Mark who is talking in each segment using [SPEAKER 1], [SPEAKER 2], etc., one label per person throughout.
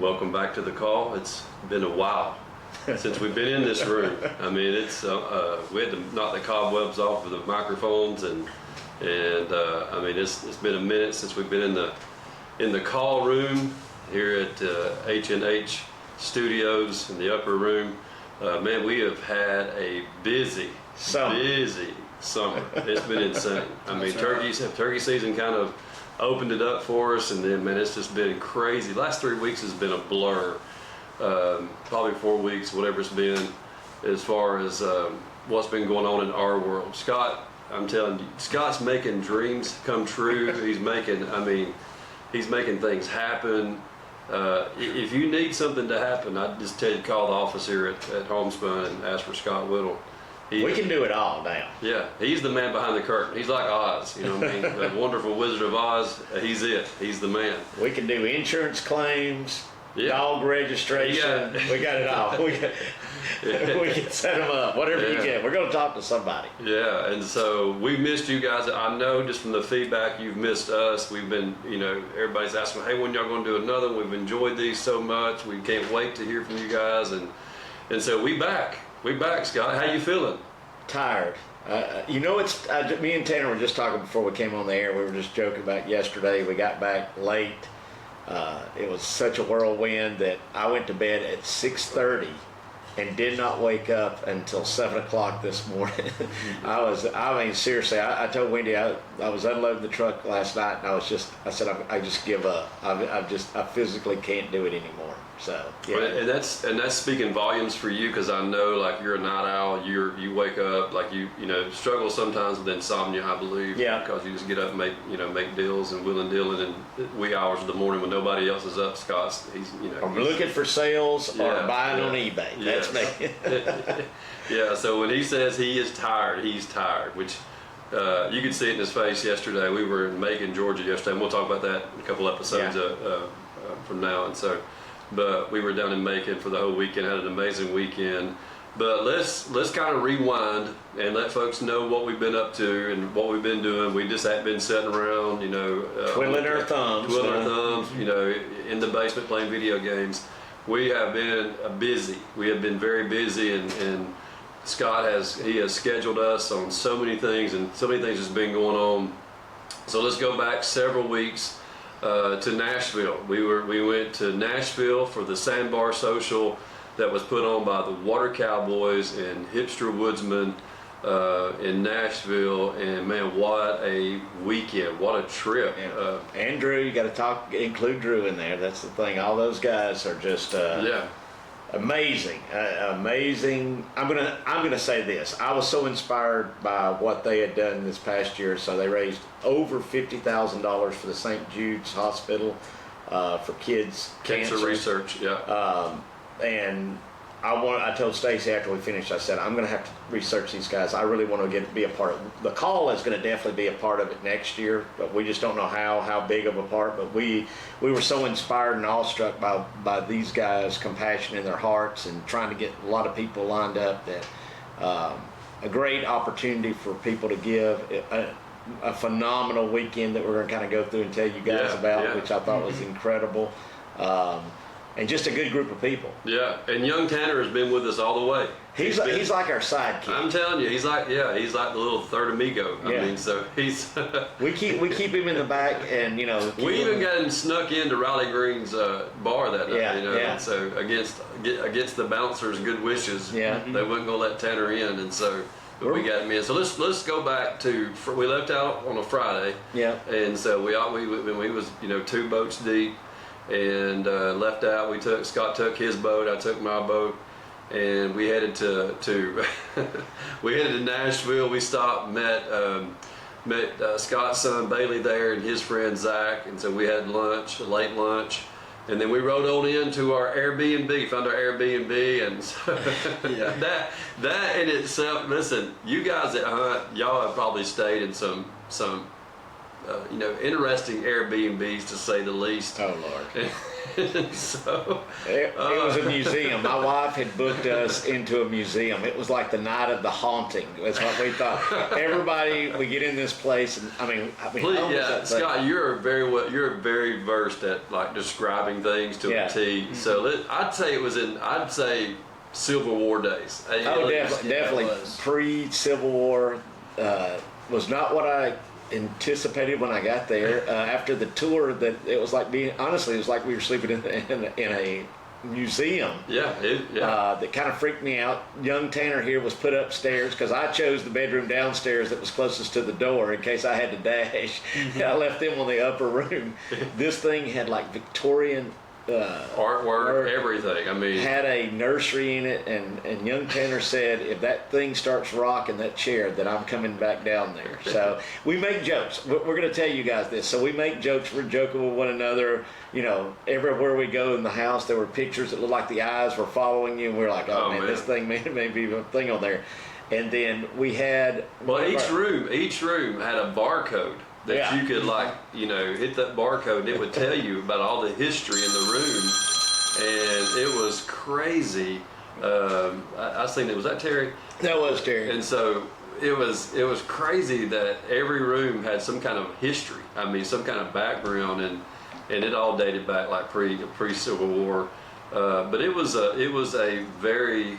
[SPEAKER 1] welcome back to the call. It's been a while since we've been in this room. I mean, it's we had to knock the cobwebs off of the microphones, and I mean, it's been a minute since we've been in the call room here at H&H Studios in the upper room. Man, we have had a busy summer. It's been insane. I mean, turkey season kind of opened it up for us, and then, man, it's just been crazy. Last 3 weeks has been a blur. Probably 4 weeks, whatever it's been, as far as what's been going on in our world. Scott, I'm telling you, Scott's making dreams come true. He's making things happen. If you need something to happen, I'd just tell you, call the office here at Homespun and ask for Scott Whittle.
[SPEAKER 2] We can do it all now.
[SPEAKER 1] Yeah, he's the man behind the curtain. He's like Oz, you know what I mean? The wonderful Wizard of Oz. He's it. He's the man.
[SPEAKER 2] We can do insurance claims, dog registration. We got it all. We can set them up. Whatever you get, we're going to talk to somebody.
[SPEAKER 1] Yeah, and so we've missed you guys. I know just from the feedback you've missed us. We've been, everybody's asking, hey, when y'all going to do another one? We've enjoyed these so much. We can't wait to hear from you guys. And so we back. We back, Scott. How you feeling?
[SPEAKER 2] Tired. It's me and Tanner were just talking before we came on the air. We were just joking about yesterday. We got back late. It was such a whirlwind that I went to bed at 6:30 and did not wake up until 7 o'clock this morning. I mean, seriously, I told Wendy I was unloading the truck last night, and I said, I just give up. I physically can't do it anymore. So, yeah.
[SPEAKER 1] And that's speaking volumes for you, because I know, like, you're a night owl. You wake up, like, you struggle sometimes with insomnia, I believe.
[SPEAKER 2] Yeah.
[SPEAKER 1] Because you just get up and make deals and wheeling dealing in wee hours of the morning when nobody else is up. Scott's,
[SPEAKER 2] I'm looking for sales or buying on eBay. That's me.
[SPEAKER 1] Yeah. So when he says he is tired, he's tired, which you could see it in his face yesterday. We were in Macon, Georgia yesterday, and we'll talk about that in a couple episodes from now. And so. But we were down in Macon for the whole weekend, had an amazing weekend. But let's kind of rewind and let folks know what we've been up to and what we've been doing. We just haven't been sitting around,
[SPEAKER 2] twiddling our thumbs.
[SPEAKER 1] In the basement playing video games. We have been busy. We have been very busy, and Scott has scheduled us on so many things, and so many things has been going on. So let's go back several weeks. To Nashville. We went to Nashville for the Sandbar Social that was put on by the Water Cowboys and Hipster Woodsman in Nashville, and man, what a weekend! What a trip!
[SPEAKER 2] Yeah. And Drew, you got to include Drew in there. That's the thing. All those guys are just amazing, amazing. I'm gonna say this. I was so inspired by what they had done this past year. So they raised over $50,000 for the St. Jude's Hospital for kids cancer
[SPEAKER 1] research. Yeah.
[SPEAKER 2] And I told Stacy after we finished, I said, I'm going to have to research these guys. I really want to be a part of it. The call is going to definitely be a part of it next year, but we just don't know how big of a part. But we were so inspired and awestruck by these guys' compassion in their hearts and trying to get a lot of people lined up, that a great opportunity for people to give a phenomenal weekend that we're going to kind of go through and tell you guys about, which I thought was incredible. And just a good group of people.
[SPEAKER 1] Yeah, and young Tanner has been with us all the way.
[SPEAKER 2] He's like our sidekick.
[SPEAKER 1] I'm telling you, he's like the little third amigo. I mean, so he's.
[SPEAKER 2] we keep him in the back, and
[SPEAKER 1] we even got him snuck into Riley Green's bar that night. And so against the bouncers' good wishes, they weren't gonna let Tanner in, and so. But we got him in. So let's go back to, we left out on a Friday. Yeah. And so we was 2 boats deep. And left out. Scott took his boat, I took my boat, and we headed to we headed to Nashville. We stopped, met Scott's son Bailey there and his friend Zach, and so we had lunch, a late lunch, and then we rode on into our Airbnb, found our Airbnb, and so that in itself. Listen, you guys that hunt, y'all have probably stayed in some interesting Airbnbs, to say the least.
[SPEAKER 2] Oh Lord.
[SPEAKER 1] So
[SPEAKER 2] It was a museum. My wife had booked us into a museum. It was like the night of the haunting. That's what we thought. Everybody, we get in this place, and I mean,
[SPEAKER 1] please,
[SPEAKER 2] how was
[SPEAKER 1] yeah,
[SPEAKER 2] that thing?
[SPEAKER 1] Scott, you're very versed at like describing things to
[SPEAKER 2] Yeah.
[SPEAKER 1] a T. So I'd say Civil War days.
[SPEAKER 2] Oh, definitely.
[SPEAKER 3] it was.
[SPEAKER 2] Pre-Civil War was not what I anticipated when I got there. After the tour, that it was like being honestly, it was like we were sleeping in a museum.
[SPEAKER 1] Yeah,
[SPEAKER 2] That kind of freaked me out. Young Tanner here was put upstairs because I chose the bedroom downstairs that was closest to the door in case I had to dash. I left them on the upper room. This thing had like Victorian
[SPEAKER 1] artwork, everything. I mean,
[SPEAKER 2] had a nursery in it, and young Tanner said, if that thing starts rocking that chair, that I'm coming back down there. So we make jokes. We're going to tell you guys this. So we make jokes. We're joking with one another. You know, everywhere we go in the house, there were pictures that looked like the eyes were following you, and we're like, oh, man, this thing may be a thing on there. And then we had...
[SPEAKER 1] Well, each room had a barcode that you could hit that barcode and it would tell you about all the history in the room, and it was crazy. I seen it. Was that Terry?
[SPEAKER 2] That was Terry.
[SPEAKER 1] And so it was crazy that every room had some kind of history. I mean, some kind of background, and it all dated back like pre Civil War. But it was a very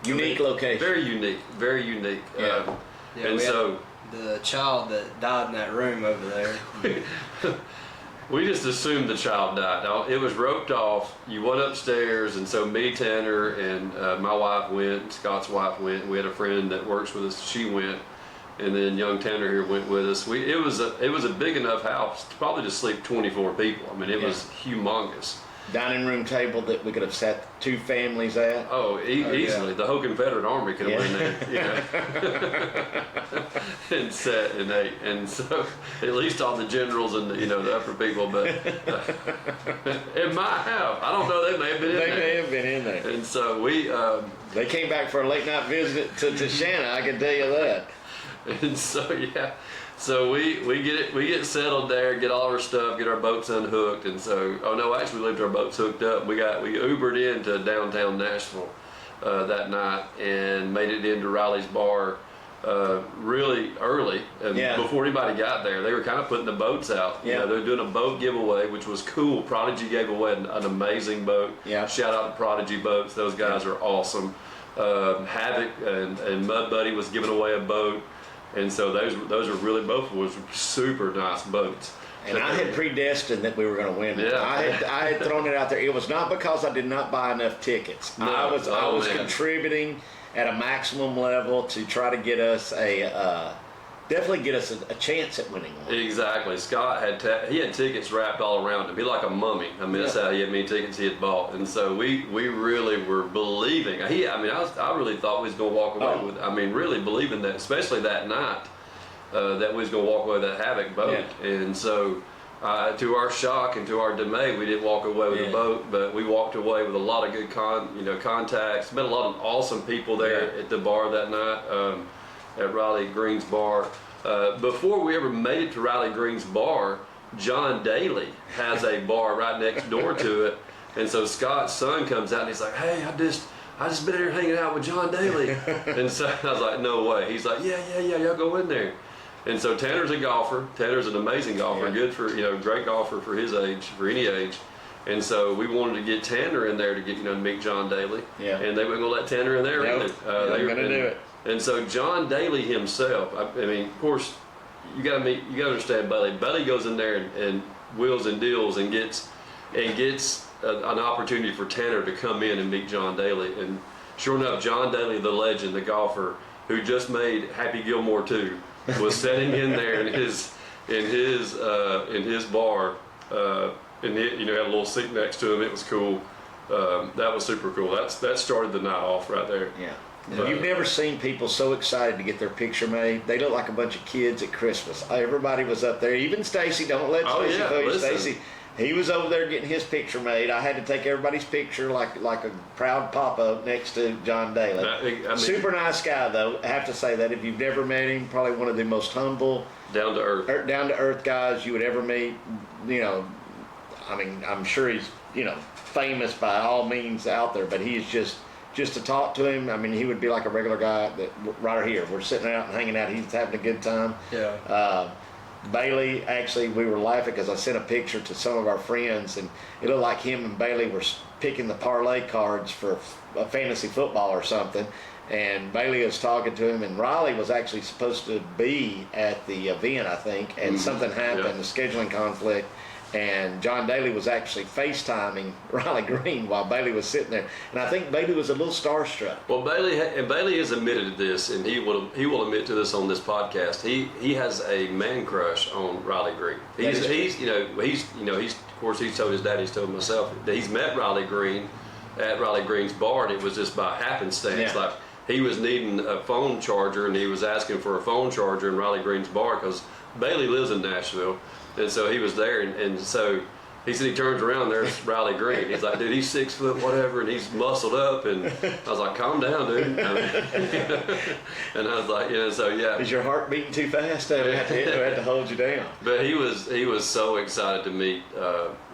[SPEAKER 2] unique location.
[SPEAKER 1] Very unique.
[SPEAKER 3] Yeah.
[SPEAKER 1] And so
[SPEAKER 3] the child that died in that room over there.
[SPEAKER 1] we just assumed the child died. It was roped off. You went upstairs, and so me, Tanner, and my wife went. Scott's wife went. We had a friend that works with us. She went, and then young Tanner here went with us. It was a big enough house to probably just sleep 24 people. I mean, it was humongous.
[SPEAKER 2] Dining room table that we could have sat two families at.
[SPEAKER 1] Oh, easily.
[SPEAKER 3] Yeah.
[SPEAKER 1] The whole Confederate Army could have been there, and sat and ate. And so, at least all the generals and the upper people, but it might have. I don't know. They may have been in there.
[SPEAKER 2] They may have been in there.
[SPEAKER 1] And so we.
[SPEAKER 2] They came back for a late night visit to Shanna. I can tell you that.
[SPEAKER 1] And so So we get settled there, get all our stuff, get our boats unhooked, and so actually we left our boats hooked up. We Ubered into downtown Nashville that night and made it into Riley's bar really early. And before anybody got there, they were kind of putting the boats out.
[SPEAKER 2] Yeah.
[SPEAKER 1] They were doing a boat giveaway, which was cool. Prodigy gave away an amazing boat.
[SPEAKER 2] Yeah.
[SPEAKER 1] Shout out to Prodigy Boats. Those guys are awesome. Havoc and Mud Buddy was giving away a boat. And so those are really both was super nice boats.
[SPEAKER 2] And I had predestined that we were going to win.
[SPEAKER 1] Yeah.
[SPEAKER 2] I had thrown it out there. It was not because I did not buy enough tickets.
[SPEAKER 1] No.
[SPEAKER 2] I was
[SPEAKER 1] Man.
[SPEAKER 2] contributing at a maximum level to try to get us definitely get us a chance at winning one.
[SPEAKER 1] Exactly. Scott had tickets wrapped all around him. He like a mummy. I mean, that's how he had many tickets he had bought. And so we really were believing. I really thought we was going to walk away with. I mean, really believing that, especially that night, that we was going to walk away with that Havoc boat.
[SPEAKER 2] Yeah.
[SPEAKER 1] And so, to our shock and to our dismay, we didn't walk away with the boat, but we walked away with a lot of good contacts. Met a lot of awesome people there at the bar that night. At Riley Green's bar. Before we ever made it to Riley Green's bar, John Daly has a bar right next door to it. And so Scott's son comes out and he's like, hey, I just been here hanging out with John Daly. And so I was like, no way. He's like, yeah, y'all go in there. And so Tanner's a golfer. Tanner's an amazing golfer, good for, great golfer for his age, for any age. And so we wanted to get Tanner in there to get, to meet John Daly. Yeah. And they weren't going to let Tanner in there either.
[SPEAKER 2] They were going to do it.
[SPEAKER 1] And so John Daly himself, I mean, of course, you got to understand Buddy. Buddy goes in there and wheels and deals and gets an opportunity for Tanner to come in and meet John Daly. And sure enough, John Daly, the legend, the golfer, who just made Happy Gilmore 2, was sitting in there in his bar, and had a little seat next to him. It was cool. That was super cool. That started the night off right there.
[SPEAKER 2] Yeah. You've never seen people so excited to get their picture made. They look like a bunch of kids at Christmas. Everybody was up there. Even Stacy. Don't let Stacy fool you. Stacy. He was over there getting his picture made. I had to take everybody's picture like a proud papa next to John Daly. Super nice guy, though. I have to say that if you've never met him, probably one of the most humble,
[SPEAKER 1] down to earth
[SPEAKER 2] guys you would ever meet. I mean, I'm sure he's, famous by all means out there, but he's just to talk to him, I mean, he would be like a regular guy that right here. We're sitting out and hanging out. He's having a good time.
[SPEAKER 3] Yeah.
[SPEAKER 2] Bailey, actually, we were laughing because I sent a picture to some of our friends, and it looked like him and Bailey were picking the parlay cards for a fantasy football or something. And Bailey was talking to him, and Riley was actually supposed to be at the event, I think, and something happened, a scheduling conflict. And John Daly was actually FaceTiming Riley Green while Bailey was sitting there, and I think Bailey was a little starstruck.
[SPEAKER 1] Well, Bailey has admitted to this, and he will admit to this on this podcast. He has a man crush on Riley Green. He's of course he's told his dad, he's told myself that he's met Riley Green at Riley Green's bar, and it was just by happenstance.
[SPEAKER 2] Yeah.
[SPEAKER 1] Like he was needing a phone charger, and he was asking for a phone charger in Riley Green's bar because Bailey lives in Nashville. And so he was there, and so he said he turns around, there's Riley Green. He's like, dude, he's 6 foot whatever, and he's muscled up. And I was like, calm down, dude. I mean, and I was like, so yeah.
[SPEAKER 2] Is your heart beating too fast? I had to hold you down.
[SPEAKER 1] But he was so excited to meet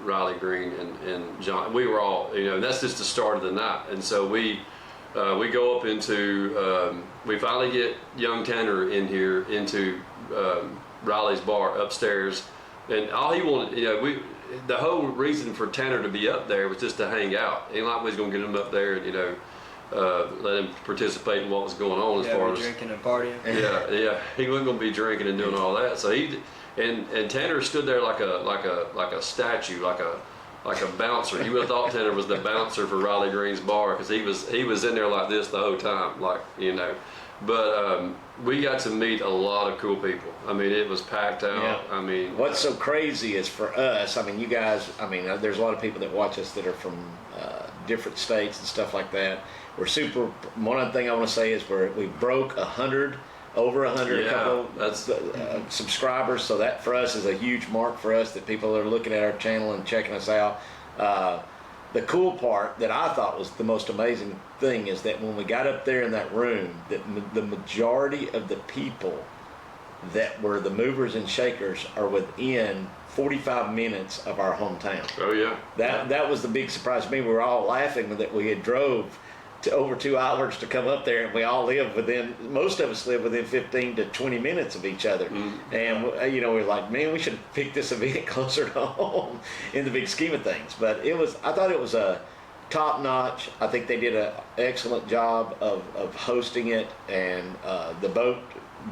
[SPEAKER 1] Riley Green and John. We were all, that's just the start of the night. And so we go up into, we finally get young Tanner in here into Riley's bar upstairs. And all he wanted, the whole reason for Tanner to be up there was just to hang out. Ain't like we was gonna get him up there and let him participate in what was going on as far as
[SPEAKER 3] drinking and partying.
[SPEAKER 1] Yeah, he wasn't gonna be drinking and doing all that. So and Tanner stood there like a statue, like a bouncer. You would have thought Tanner was the bouncer for Riley Green's bar because he was in there like this the whole time, But we got to meet a lot of cool people. I mean, it was packed out.
[SPEAKER 2] Yeah.
[SPEAKER 1] I mean,
[SPEAKER 2] what's so crazy is for us, I mean, you guys, there's a lot of people that watch us that are from different states and stuff like that. One other thing I want to say is we broke 100, over 100,
[SPEAKER 1] Yeah,
[SPEAKER 2] a couple
[SPEAKER 1] that's
[SPEAKER 2] subscribers. So that for us is a huge mark for us that people are looking at our channel and checking us out. The cool part that I thought was the most amazing thing is that when we got up there in that room, that the majority of the people that were the movers and shakers are within 45 minutes of our hometown.
[SPEAKER 1] Oh yeah.
[SPEAKER 2] That was the big surprise to me. We were all laughing that we had drove to over 2 hours to come up there, and we all most of us live within 15 to 20 minutes of each other. And we're like, man, we should pick this event closer to home in the big scheme of things. But I thought it was a top notch. I think they did an excellent job of hosting it, and the boat,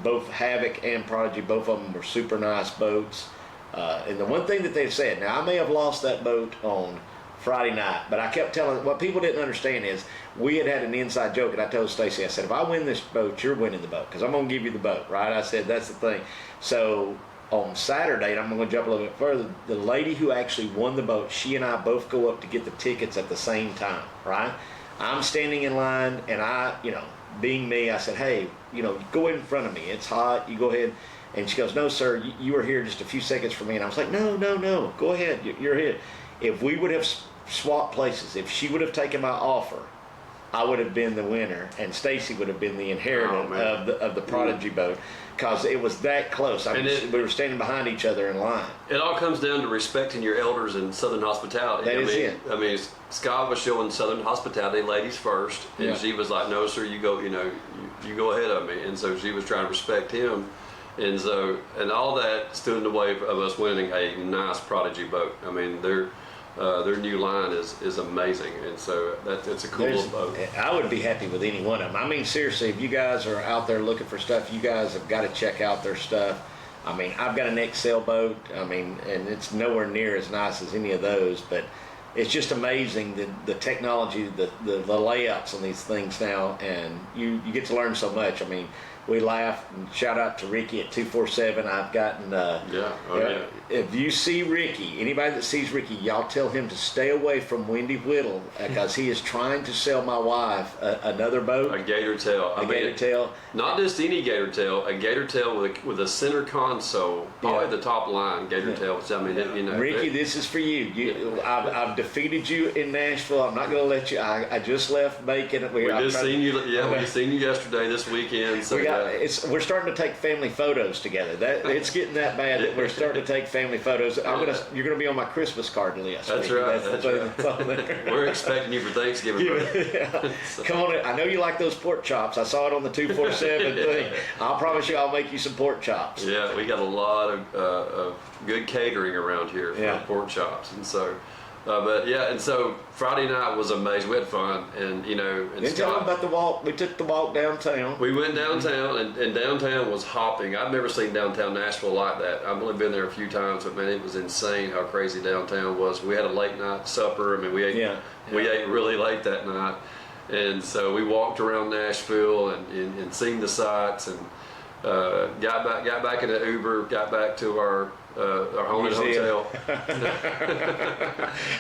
[SPEAKER 2] both Havoc and Prodigy, both of them were super nice boats. And the one thing that they've said, now I may have lost that boat on Friday night, but I kept telling, what people didn't understand is we had an inside joke, and I told Stacy, I said, if I win this boat, you're winning the boat, because I'm going to give you the boat, right? I said, that's the thing. So on Saturday, and I'm going to jump a little bit further, the lady who actually won the boat, she and I both go up to get the tickets at the same time, right? I'm standing in line, and I, being me, I said, hey, go in front of me. It's hot. You go ahead. And she goes, no, sir, you were here just a few seconds for me. And I was like, no, go ahead. You're here. If we would have swapped places, if she would have taken my offer, I would have been the winner, and Stacy would have been the inheritant of the Prodigy boat, because it was that close. We were standing behind each other in line.
[SPEAKER 1] It all comes down to respecting your elders in Southern hospitality.
[SPEAKER 2] That is it.
[SPEAKER 1] I mean, Scott was showing Southern hospitality, ladies first, and she was like, "No, sir, you go. You go ahead of me." And so she was trying to respect him, and all that stood in the way of us winning a nice Prodigy boat. I mean, their new line is amazing, and so it's a cool little boat.
[SPEAKER 2] I would be happy with any one of them. I mean, seriously, if you guys are out there looking for stuff, you guys have got to check out their stuff. I mean, I've got an XL boat. I mean, and it's nowhere near as nice as any of those, but it's just amazing the technology, the layouts on these things now, and you get to learn so much. I mean, we laugh, and shout out to Ricky at 247. I've gotten if you see Ricky, anybody that sees Ricky, y'all tell him to stay away from Wendy Whittle, because he is trying to sell my wife another boat.
[SPEAKER 1] A gator tail.
[SPEAKER 2] Gator tail.
[SPEAKER 1] Not just any gator tail, a gator tail with a center console, probably the top line gator tail. Which, I mean,
[SPEAKER 2] Ricky, this is for you. I've defeated you in Nashville. I'm not going to let you. I just left Macon.
[SPEAKER 1] We just seen you. Yeah, we just seen you yesterday, this weekend. So
[SPEAKER 2] we're starting to take family photos together. It's getting that bad that we're starting to take family photos. You're gonna be on my Christmas card list.
[SPEAKER 1] That's right. That's
[SPEAKER 2] on there.
[SPEAKER 1] We're expecting you for Thanksgiving.
[SPEAKER 2] Yeah. Come on in. I know you like those pork chops. I saw it on the 247 thing. I'll promise you I'll make you some pork chops.
[SPEAKER 1] Yeah, we got a lot of good catering around here for pork chops, and so. But yeah, and so Friday night was amazing. We had fun, and
[SPEAKER 2] Then tell them about the walk. We took the walk downtown.
[SPEAKER 1] We went downtown, and downtown was hopping. I've never seen downtown Nashville like that. I've only been there a few times, but man, it was insane how crazy downtown was. We had a late night supper. I mean, we ate really late that night, and so we walked around Nashville and seen the sights, and got back in the Uber, got back to our haunted hotel.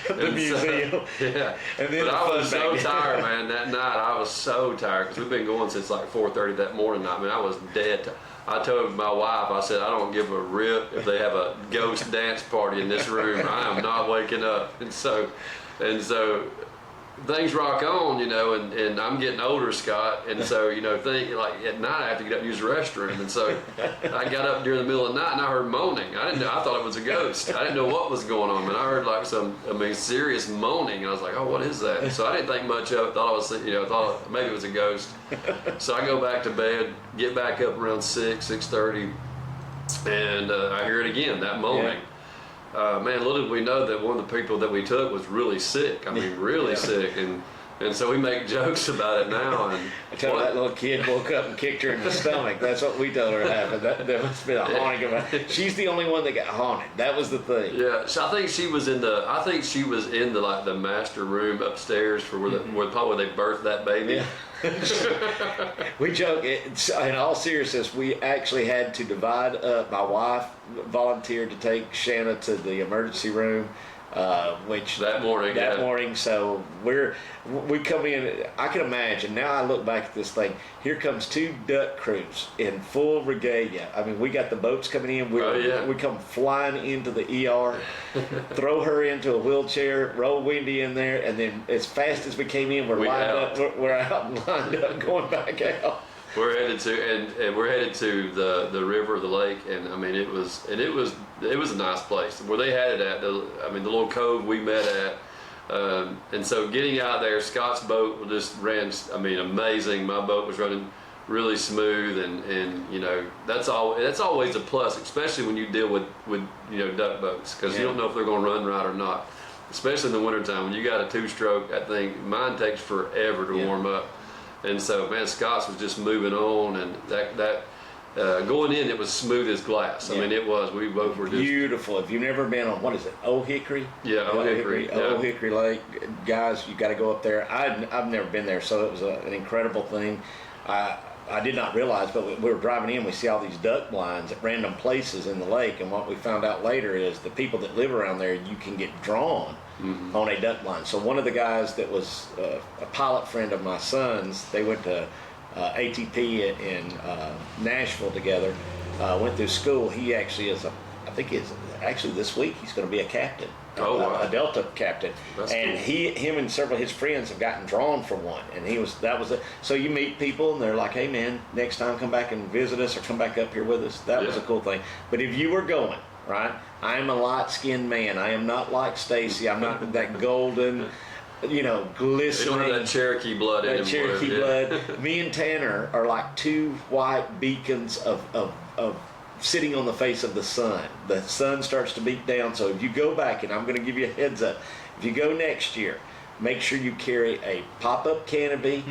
[SPEAKER 2] The museum.
[SPEAKER 1] Yeah.
[SPEAKER 2] And then
[SPEAKER 1] but I was so tired, man. That night I was so tired because we've been going since like 4:30 that morning. I mean, I was dead. I told my wife, I said, I don't give a rip if they have a ghost dance party in this room. I am not waking up. And so things rock on, and I'm getting older, Scott, and so, think like at night I have to get up and use the restroom, and so I got up during the middle of the night and I heard moaning. I thought it was a ghost. I didn't know what was going on, and I heard like serious moaning, and I was like, oh, what is that? And so I didn't think much of it. Thought maybe it was a ghost. So I go back to bed, get back up around 6:30, and I hear it again, that moaning.
[SPEAKER 2] Yeah.
[SPEAKER 1] Man, little did we know that one of the people that we took was really sick. I mean, really sick, and so we make jokes about it now. And
[SPEAKER 2] I tell her that little kid woke up and kicked her in the stomach. That's what we told her happened. That must have been a haunting of her. She's the only one that got haunted. That was the thing.
[SPEAKER 1] Yeah, so I think she was in the like the master room upstairs for where probably they birthed that baby.
[SPEAKER 2] Yeah. We joke, in all seriousness, we actually had to divide up. My wife volunteered to take Shanna to the emergency room, which
[SPEAKER 1] that morning,
[SPEAKER 2] so we come in. I can imagine, now I look back at this thing, here comes two duck crews in full regalia. I mean, we got the boats coming in, we come flying into the ER, throw her into a wheelchair, roll Wendy in there, and then as fast as we came in, we're out and lined up going back out.
[SPEAKER 1] We're headed to the river, the lake, and I mean it was a nice place where they had it at. The little cove we met at, and so getting out there, Scott's boat just ran. I mean, amazing. My boat was running really smooth, and that's always a plus, especially when you deal with duck boats, because you don't know if they're going to run right or not, especially in the wintertime when you got a two-stroke. I think mine takes forever to warm up. And so, man, Scott's was just moving on, and that going in, it was smooth as glass. I mean, it was. We both were just
[SPEAKER 2] beautiful. If you've never been on, what is it, Old Hickory?
[SPEAKER 1] Yeah, Old Hickory.
[SPEAKER 2] Old Hickory Lake, guys, you got to go up there. I've never been there, so it was an incredible thing. I did not realize, but we were driving in, we see all these duck blinds at random places in the lake, and what we found out later is the people that live around there, you can get drawn on a duck blind. So one of the guys that was a pilot friend of my son's, they went to ATP in Nashville together, went through school. He actually is actually this week he's going to be a captain. A Delta captain.
[SPEAKER 1] That's
[SPEAKER 2] and
[SPEAKER 1] cool.
[SPEAKER 2] Him and several of his friends have gotten drawn for one, and that was it. So you meet people and they're like, hey man, next time come back and visit us or come back up here with us. That was a cool thing. But if you were going, right, I am a light-skinned man. I am not like Stacy. I'm not that golden, glistening.
[SPEAKER 1] They don't have that Cherokee blood in him.
[SPEAKER 2] Cherokee blood. Me and Tanner are like two white beacons of sitting on the face of the sun. The sun starts to beat down, so if you go back, and I'm going to give you a heads up, if you go next year, make sure you carry a pop-up canopy,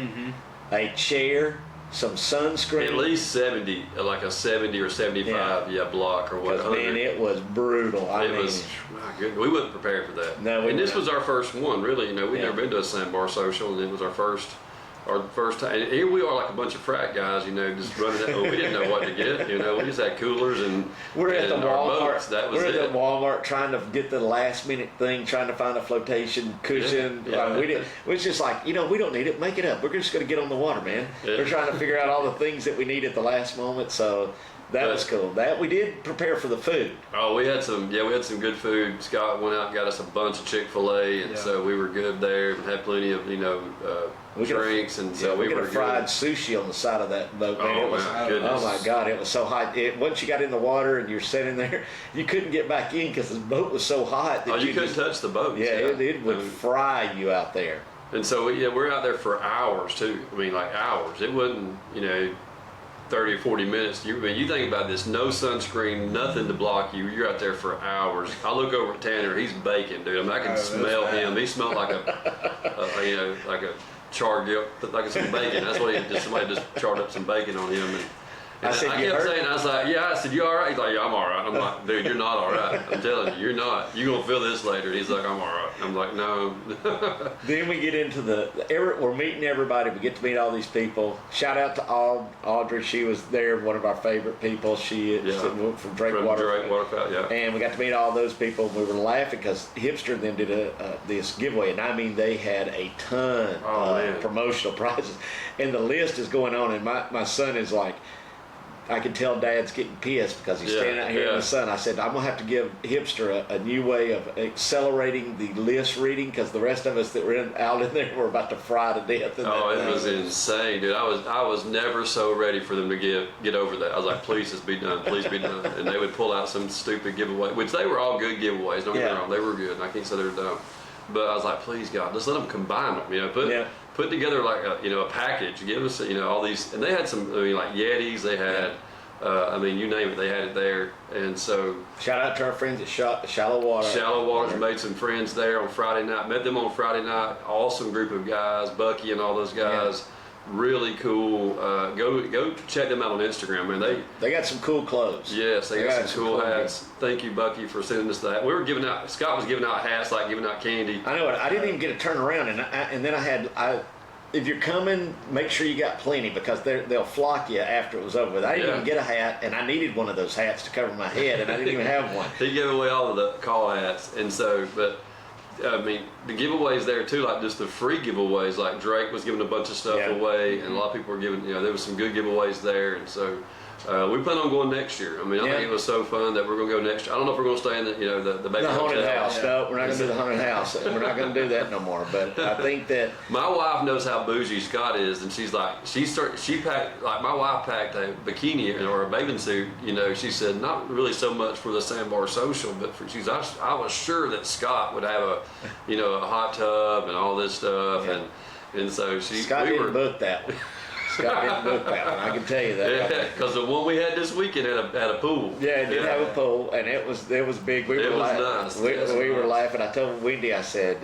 [SPEAKER 2] a chair, some sunscreen.
[SPEAKER 1] At least 70, like a 70 or 75 block or what.
[SPEAKER 2] Man, it was brutal.
[SPEAKER 1] My goodness, we wasn't prepared for that.
[SPEAKER 2] No,
[SPEAKER 1] and this was our first one, really. We'd never been to a Sandbar Social, and it was our first time. And here we are, like a bunch of frat guys, just running that. We didn't know what to get. We just had coolers and
[SPEAKER 2] we're at the Walmart.
[SPEAKER 1] Boats. That was
[SPEAKER 2] we're at the Walmart trying to get the last minute thing, trying to find a flotation cushion. We was just like, we don't need it. Make it up. We're just going to get on the water, man. We're trying to figure out all the things that we need at the last moment. So That was cool. That we did prepare for the food.
[SPEAKER 1] Oh, we had some good food. Scott went out and got us a bunch of Chick-fil-A, and so we were good there. And had plenty of drinks, and so we
[SPEAKER 2] got
[SPEAKER 1] were
[SPEAKER 2] a fried
[SPEAKER 1] good.
[SPEAKER 2] sushi on the side of that boat. Man,
[SPEAKER 1] Oh my goodness!
[SPEAKER 2] Oh my God, it was so hot. Once you got in the water and you're sitting there, you couldn't get back in because the boat was so hot. That
[SPEAKER 1] You couldn't touch the boat.
[SPEAKER 2] Yeah, it would fry you out there.
[SPEAKER 1] And so we're out there for hours too. I mean, like hours. It wasn't 30 or 40 minutes. You think about this, no sunscreen, nothing to block you. You're out there for hours. I look over at Tanner, he's baking, dude. I mean, I can smell him. He smelled like like a charred guilt, like some bacon. That's what somebody just charred up some bacon on him. And I kept saying, I was like, yeah. I said, you all right? He's like, yeah, I'm all right. I'm like, dude, you're not all right. I'm telling you, you're not. You're going to feel this later. He's like, I'm all right. I'm like, no.
[SPEAKER 2] Then we get into we're meeting everybody. We get to meet all these people. Shout out to Audrey. She was there, one of our favorite people. She is from Drake Waterfowl.
[SPEAKER 1] Yeah.
[SPEAKER 2] And we got to meet all those people. We were laughing because Hipster then did this giveaway. And I mean, they had a ton of promotional prizes. And the list is going on. And my son is like, I can tell Dad's getting pissed because he's standing out here in the sun. I said, I'm going to have to give Hipster a new way of accelerating the list reading because the rest of us that were out in there were about to fry to death.
[SPEAKER 1] It was insane, dude. I was never so ready for them to get over that. I was like, please just be done. Please be done. And they would pull out some stupid giveaway, which they were all good giveaways. Don't get me wrong. They were good. And I can't say they were dumb. But I was like, please, God, just let them combine them. Put together like a package. Give us all these, and they had some like Yetis. They had you name it, they had it there. And so
[SPEAKER 2] shout out to our friends at Shallow Water.
[SPEAKER 1] Shallow Water's made some friends there on Friday night. Met them on Friday night. Awesome group of guys, Bucky and all those guys. Really cool. Go check them out on Instagram, man. They
[SPEAKER 2] got some cool clothes.
[SPEAKER 1] Yes, they got some cool hats. Thank you, Bucky, for sending us that. We were giving out. Scott was giving out hats, like giving out candy.
[SPEAKER 2] I know it. I didn't even get a turn around, and then if you're coming, make sure you got plenty because they'll flock you after it was over with. I didn't even get a hat, and I needed one of those hats to cover my head, and I didn't even have one.
[SPEAKER 1] He gave away all of the call hats, and so, but I mean, the giveaways there too, like just the free giveaways, like Drake was giving a bunch of stuff away, and a lot of people were giving, there was some good giveaways there, and so we plan on going next year. I mean, I think it was so fun that we're going to go next year. I don't know if we're going to stay in the baby
[SPEAKER 2] haunted house. No, we're not going to do the haunted house. We're not going to do that no more. But I think that
[SPEAKER 1] my wife knows how bougie Scott is, and she's like, she packed, like my wife packed a bikini or a bathing suit. She said not really so much for the Sandbar Social, but I was sure that Scott would have a hot tub and all this stuff, and so
[SPEAKER 2] Scott didn't book that one. Scott didn't book that one. I can tell you that.
[SPEAKER 1] Yeah, because the one we had this weekend had a pool.
[SPEAKER 2] Yeah, it did have a pool, and it was big. We were laughing. I told Wendy, I said,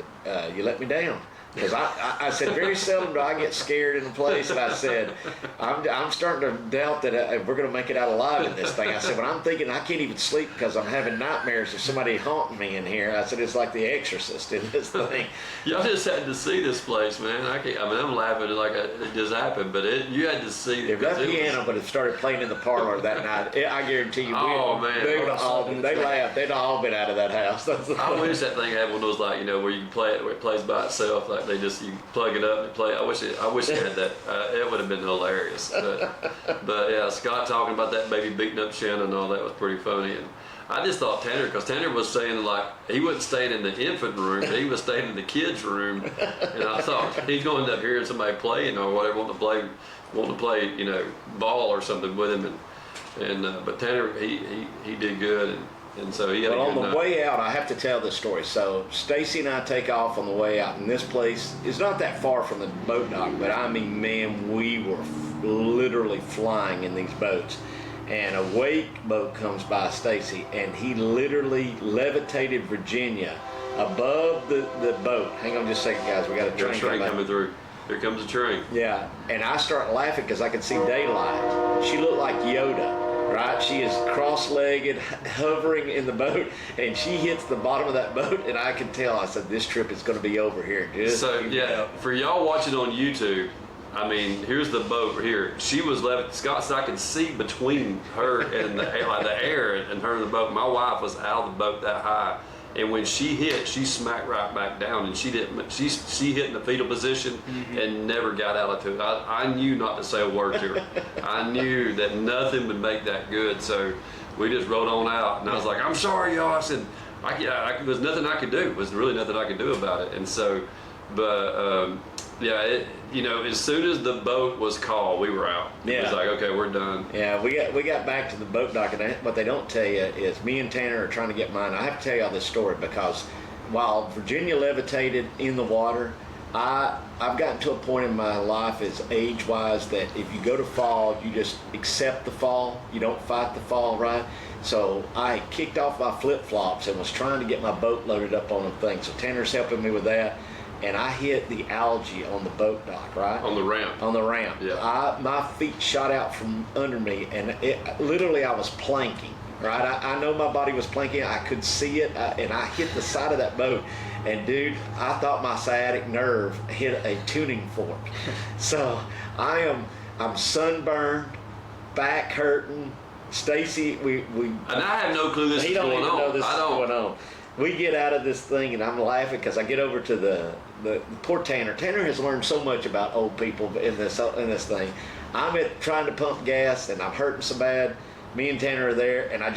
[SPEAKER 2] "You let me down." Because I said, very seldom do I get scared in a place, and I said, I'm starting to doubt that we're going to make it out alive in this thing. I said, when I'm thinking I can't even sleep because I'm having nightmares of somebody haunting me in here, I said, it's like The Exorcist in this thing.
[SPEAKER 1] Y'all just had to see this place, man. I'm laughing like it just happened, but you had to see
[SPEAKER 2] it. If that piano would have started playing in the parlor that night, I guarantee you, they laughed. They'd all been out of that house.
[SPEAKER 1] I wish that thing had one of those, like, where you can play it, where it plays by itself, like you plug it up and play. I wish it had that. It would have been hilarious. But yeah, Scott talking about that baby beating up Shannon and all that was pretty funny. And I just thought because Tanner was saying like he wasn't staying in the infant room, but he was staying in the kids' room. And I thought he's going to end up hearing somebody playing or whatever, wanting to play, ball or something with him. But Tanner he did good. And so he had a good
[SPEAKER 2] on the
[SPEAKER 1] night.
[SPEAKER 2] way out, I have to tell this story. So Stacy and I take off on the way out, and this place is not that far from the boat dock, but I mean, man, we were literally flying in these boats. And a wake boat comes by Stacy, and he literally levitated Virginia above the boat. Hang on just a second, guys. We got a train
[SPEAKER 1] coming through. Here comes a train.
[SPEAKER 2] Yeah, and I start laughing because I could see daylight. She looked like Yoda. Right, she is cross-legged, hovering in the boat, and she hits the bottom of that boat, and I can tell. I said, "This trip is going to be over here."
[SPEAKER 1] For y'all watching on YouTube, I mean, here's the boat here. She was Scott said I could see between her and the air and her and the boat. My wife was out of the boat that high, And when she hit, she smacked right back down, and she didn't. She hit in the fetal position and never got out of it. I knew not to say a word to her. I knew that nothing would make that good, so we just rode on out. And I was like, "I'm sorry, y'all." I said, there was nothing I could do. It was really nothing I could do about it. And so, but as soon as the boat was called, we were out. It was like, okay, we're done.
[SPEAKER 2] Yeah, we got back to the boat dock, and what they don't tell you is me and Tanner are trying to get mine. I have to tell y'all this story because while Virginia levitated in the water, I've gotten to a point in my life as age-wise that if you go to fall, you just accept the fall. You don't fight the fall, right? So I kicked off my flip-flops and was trying to get my boat loaded up on the thing. So Tanner's helping me with that. And I hit the algae on the boat dock, right?
[SPEAKER 1] On the ramp.
[SPEAKER 2] On the ramp.
[SPEAKER 1] Yeah.
[SPEAKER 2] My feet shot out from under me, and literally I was planking, right? I know my body was planking. I could see it, and I hit the side of that boat. And dude, I thought my sciatic nerve hit a tuning fork. So I'm sunburned, back hurting. Stacy, we
[SPEAKER 1] and I have no clue this is going on.
[SPEAKER 2] He don't even know this is going on. We get out of this thing, and I'm laughing because I get over to the poor Tanner. Tanner has learned so much about old people in this thing. I'm trying to pump gas, and I'm hurting so bad. Me and Tanner are there, and I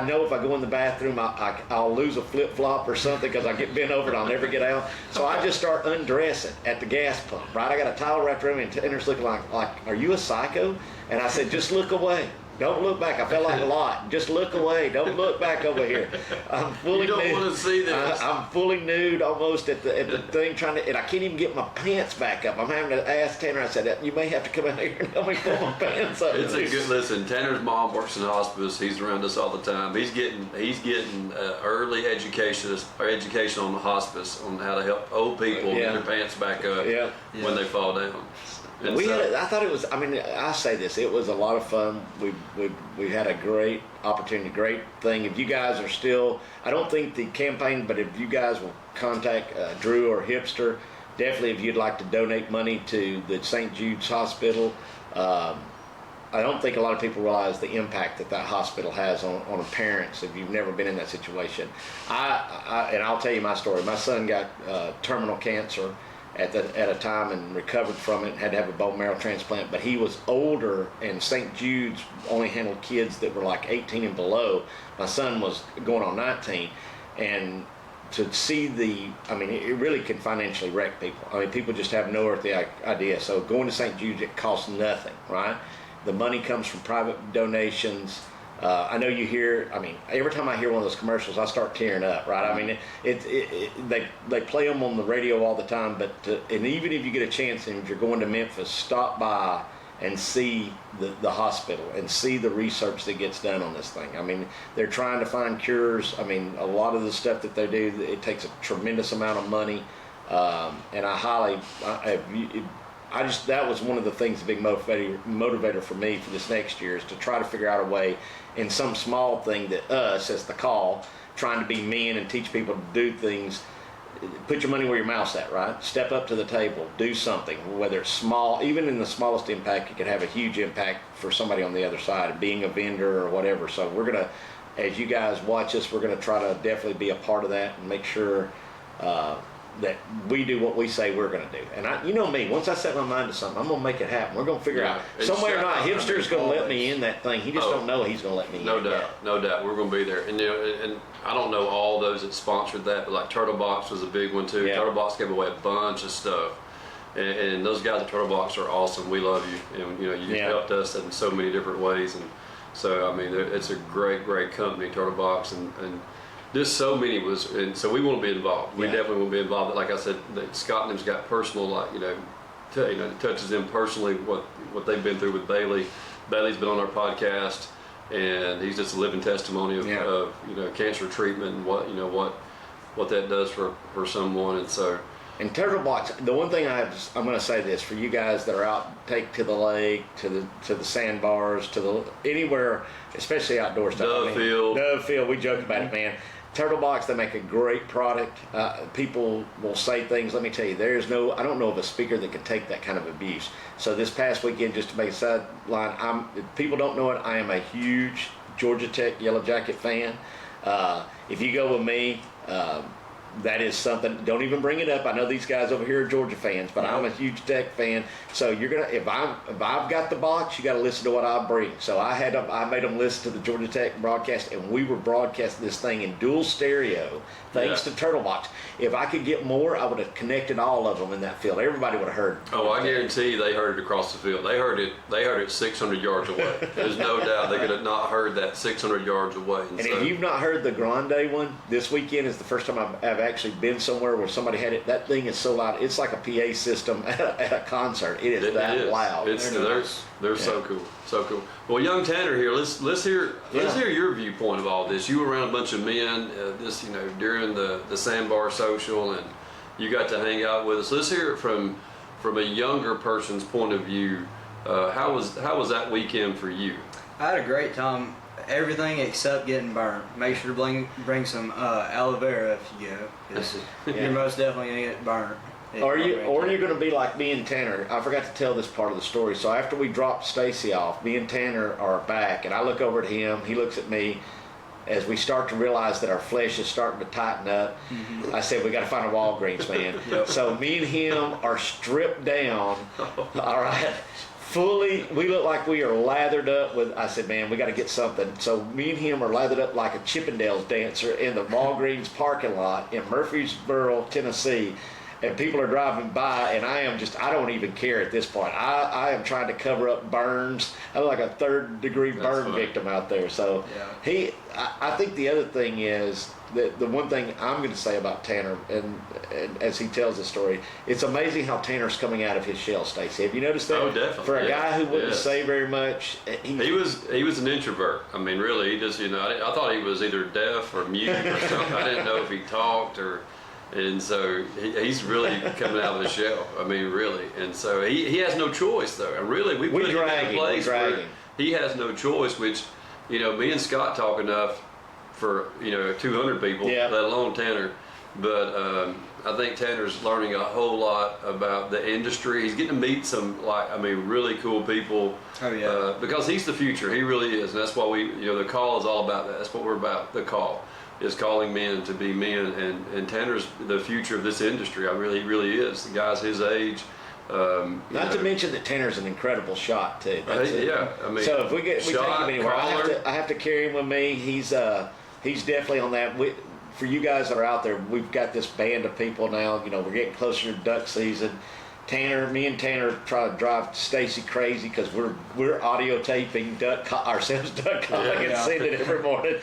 [SPEAKER 2] know if I go in the bathroom, I'll lose a flip flop or something because I get bent over and I'll never get out. So I just start undressing at the gas pump. Right, I got a towel wrapped around me, and Tanner's looking like, "Are you a psycho?" And I said, "Just look away. Don't look back." I felt like a lot. Just look away. Don't look back over here. I'm fully nude.
[SPEAKER 1] You don't want to see this.
[SPEAKER 2] I'm fully nude almost at the thing and I can't even get my pants back up. I'm having to ask Tanner. I said, "You may have to come out here and help me pull my pants up."
[SPEAKER 1] It's a good listen. Tanner's mom works in hospice. He's around us all the time. He's getting early education on the hospice on how to help old people get their pants back up when they fall down.
[SPEAKER 2] I thought it was. I mean, I say this. It was a lot of fun. We had a great opportunity, great thing. If you guys are still, I don't think the campaign, but if you guys will contact Drew or Hipster, definitely if you'd like to donate money to the St. Jude's Hospital. I don't think a lot of people realize the impact that hospital has on parents if you've never been in that situation. And I'll tell you my story. My son got terminal cancer at a time and recovered from it, had to have a bone marrow transplant, but he was older, and St. Jude's only handled kids that were like 18 and below. My son was going on 19, and to see it really can financially wreck people. I mean, people just have no earthly idea. So going to St. Jude's, it costs nothing, right? The money comes from private donations. I know you hear, every time I hear one of those commercials, I start tearing up, right? I mean, they play them on the radio all the time, and even if you get a chance and if you're going to Memphis, stop by and see the hospital and see the research that gets done on this thing. I mean, they're trying to find cures. I mean, a lot of the stuff that they do, it takes a tremendous amount of money, and that was one of the things, the big motivator for me for this next year is to try to figure out a way in some small thing that us as the call, trying to be men and teach people to do things, put your money where your mouth's at, right? Step up to the table, do something, whether it's small, even in the smallest impact, it could have a huge impact for somebody on the other side, being a vendor or whatever. So we're going to, as you guys watch us, we're going to try to definitely be a part of that and make sure that we do what we say we're going to do. And you know me, once I set my mind to something, I'm going to make it happen. We're going to figure out some way or not. Hipster's going to let me in that thing. He just don't know he's going to let me in.
[SPEAKER 1] No doubt. We're going to be there. And and I don't know all those that sponsored that, but like Turtle Box was a big one too. Turtle Box gave away a bunch of stuff. And those guys at Turtle Box are awesome. We love you. And you've helped us in so many different ways. And so, it's a great company, Turtle Box. And there's so many and so we want to be involved. We definitely want to be involved. But like I said, Scott and them's got personal, touches them personally what they've been through with Bailey. Bailey's been on our podcast, and he's just a living testimony of cancer treatment and what that does for someone. And so.
[SPEAKER 2] And Turtle Box, the one thing I'm going to say this for you guys that are out, take to the lake, to the sandbars, anywhere, especially outdoor stuff. Dove Field, we joke about it, man. Turtle Box, they make a great product. People will say things. Let me tell you, I don't know of a speaker that can take that kind of abuse. So this past weekend, just to make a sideline, if people don't know it, I am a huge Georgia Tech Yellow Jacket fan. If you go with me, that is something. Don't even bring it up. I know these guys over here are Georgia fans, but I'm a huge Tech fan. So you're gonna, if I've got the box, you got to listen to what I bring. So I made them listen to the Georgia Tech broadcast, and we were broadcasting this thing in dual stereo, thanks to Turtle Box. If I could get more, I would have connected all of them in that field. Everybody would have heard.
[SPEAKER 1] Oh, I guarantee you they heard it across the field. They heard it 600 yards away. There's no doubt they could have not heard that 600 yards away.
[SPEAKER 2] And if you've not heard the Grande one, this weekend is the first time I've actually been somewhere where somebody had it. That thing is so loud. It's like a PA system at a concert. It is that loud.
[SPEAKER 1] They're so cool, so cool. Well, young Tanner here, let's hear your viewpoint of all this. You were around a bunch of men, during the Sandbar Social, and you got to hang out with us. Let's hear it from a younger person's point of view. How was that weekend for you?
[SPEAKER 3] I had a great time. Everything except getting burnt. Make sure to bring some aloe vera if you go, 'cause you're most definitely gonna get burnt.
[SPEAKER 2] Or you're going to be like me and Tanner. I forgot to tell this part of the story. So after we dropped Stacy off, me and Tanner are back, and I look over at him. He looks at me. As we start to realize that our flesh is starting to tighten up, I said, we got to find a Walgreens, man. So me and him are stripped down. All right. Fully, we look like we are lathered up with, I said, man, we got to get something. So me and him are lathered up like a Chippendales dancer in the Walgreens parking lot in Murfreesboro, Tennessee. And people are driving by, and I don't even care at this point. I am trying to cover up burns. I'm like a third-degree burn victim out there. So I think the other thing is, the one thing I'm going to say about Tanner, and as he tells the story, it's amazing how Tanner's coming out of his shell, Stacey. Have you noticed that?
[SPEAKER 1] Oh, definitely.
[SPEAKER 2] For a guy who wouldn't say very much.
[SPEAKER 1] He was an introvert. I mean, really, he just, I thought he was either deaf or mute or something. I didn't know if he talked or... And so he's really coming out of the shell. I mean, really. And so he has no choice, though. And really, we put him in a place where he has no choice, which, me and Scott talk enough for, 200 people, let alone Tanner. But I think Tanner's learning a whole lot about the industry. He's getting to meet some, really cool people.
[SPEAKER 3] Oh, yeah.
[SPEAKER 1] Because he's the future. He really is. And that's why the call is all about that. That's what we're about, the call. Is calling men to be men, and Tanner's the future of this industry. He really is. The guys his age.
[SPEAKER 2] Not to mention that Tanner's an incredible shot too.
[SPEAKER 1] I mean,
[SPEAKER 2] so if we take him anywhere, I have to carry him with me. He's definitely on that. For you guys that are out there, we've got this band of people now. We're getting closer to duck season. Me and Tanner try to drive Stacy crazy because we're audio taping ourselves duck calling and send it every morning.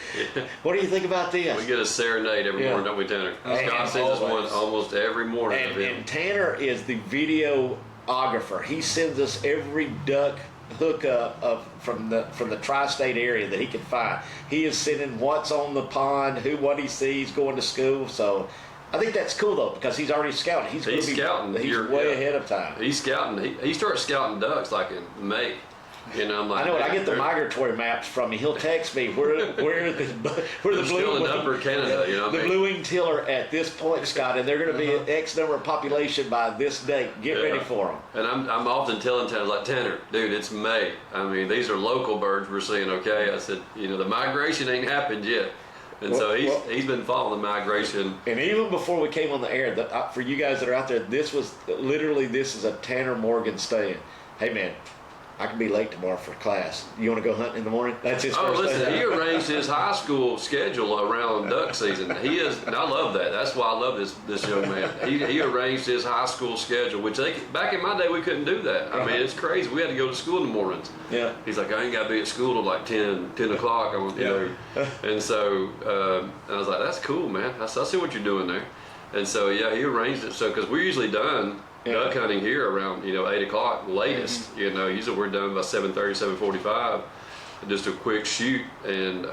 [SPEAKER 2] What do you think about this?
[SPEAKER 1] We get a serenade every morning, don't we, Tanner? Scott sends us one almost every morning.
[SPEAKER 2] And Tanner is the videographer. He sends us every duck hookup from the tri-state area that he can find. He is sending what's on the pond, what he sees going to school. So I think that's cool though, because he's already scouting. He's scouting. He's way ahead of time.
[SPEAKER 1] He's scouting. He starts scouting ducks like in May. I'm like,
[SPEAKER 2] I know. I get the migratory maps from him. He'll text me where the blue
[SPEAKER 1] still in Upper Canada.
[SPEAKER 2] The blue-winged teal are at this point, Scott, and they're going to be at X number of population by this date. Get ready for them.
[SPEAKER 1] And I'm often telling Tanner, like, Tanner, dude, it's May. I mean, these are local birds we're seeing. Okay, I said, the migration ain't happened yet. And so he's been following the migration.
[SPEAKER 2] And even before we came on the air, for you guys that are out there, this is a Tanner Morgan stand. Hey man, I can be late tomorrow for class. You want to go hunting in the morning? That's his first
[SPEAKER 1] listen,
[SPEAKER 2] thing.
[SPEAKER 1] He arranged his high school schedule around duck season. And I love that. That's why I love this young man. He arranged his high school schedule, which back in my day we couldn't do that. I mean, it's crazy. We had to go to school in the mornings.
[SPEAKER 2] Yeah.
[SPEAKER 1] He's like, I ain't got to be at school till like 10 o'clock. And so I was like, that's cool, man. I see what you're doing there. And so he arranged it so because we're usually done. Duck hunting here around 8 o'clock latest. Usually we're done by 7:30, 7:45. Just a quick shoot, and